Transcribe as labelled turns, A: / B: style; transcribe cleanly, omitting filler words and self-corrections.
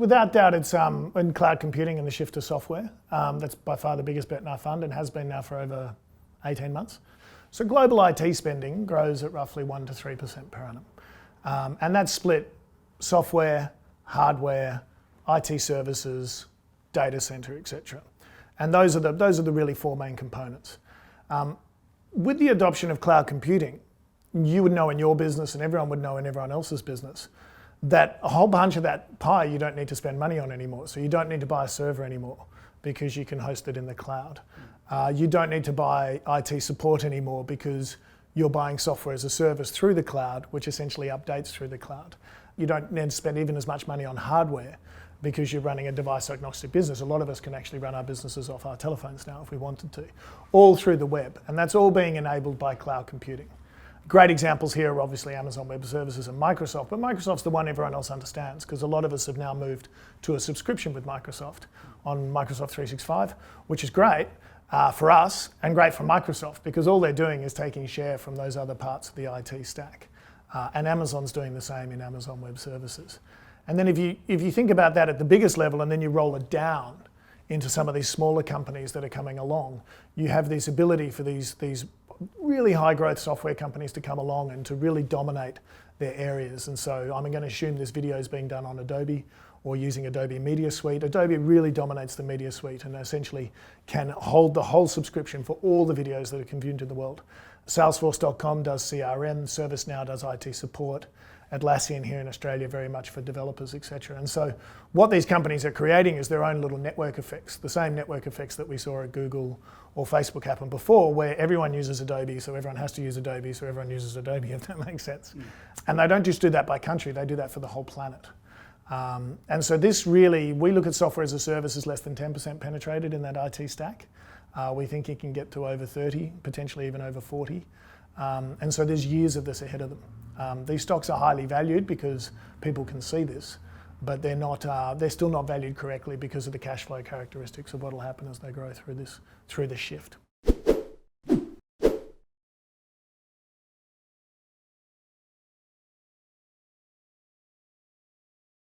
A: without doubt, it's in cloud computing and the shift to software. That's by far the biggest bet in our fund and has been now for over 18 months. So global IT spending grows at roughly 1 to 3% per annum. And that's split software, hardware, IT services, data center, etc. And those are the really four main components. With the adoption of cloud computing, you would know in your business and everyone would know in everyone else's business that a whole bunch of that pie you don't need to spend money on anymore. So you don't need to buy a server anymore because you can host it in the cloud. You don't need to buy IT support anymore because you're buying software as a service through the cloud, which essentially updates through the cloud. You don't need to spend even as much money on hardware because you're running a device agnostic business. A lot of us can actually run our businesses off our telephones now if we wanted to, all through the web. And that's all being enabled by cloud computing. Great examples here are obviously Amazon Web Services and Microsoft, but Microsoft's the one everyone else understands because a lot of us have now moved to a subscription with Microsoft on Microsoft 365, which is great for us and great for Microsoft because all they're doing is taking share from those other parts of the IT stack. And Amazon's doing the same in Amazon Web Services. And then if you think about that at the biggest level and then you roll it down into some of these smaller companies that are coming along, you have this ability for these really high growth software companies to come along and to really dominate their areas. And so I'm going to assume this video is being done on Adobe or using Adobe Media Suite. Adobe really dominates the Media Suite and essentially can hold the whole subscription for all the videos that are consumed in the world. Salesforce.com does CRM, ServiceNow does IT support, Atlassian here in Australia very much for developers, etc. And so what these companies are creating is their own little network effects, the same network effects that we saw at Google or Facebook happen before, where everyone uses Adobe, so everyone has to use Adobe, so everyone uses Adobe, if that makes sense. And they don't just do that by country, they do that for the whole planet. And so this really, we look at software as a service as less than 10% penetrated in that IT stack. We think it can get to over 30, potentially even over 40. And so there's years of this ahead of them. These stocks are highly valued because people can see this, but they're still not valued correctly because of the cash flow characteristics of what will happen as they grow through this shift.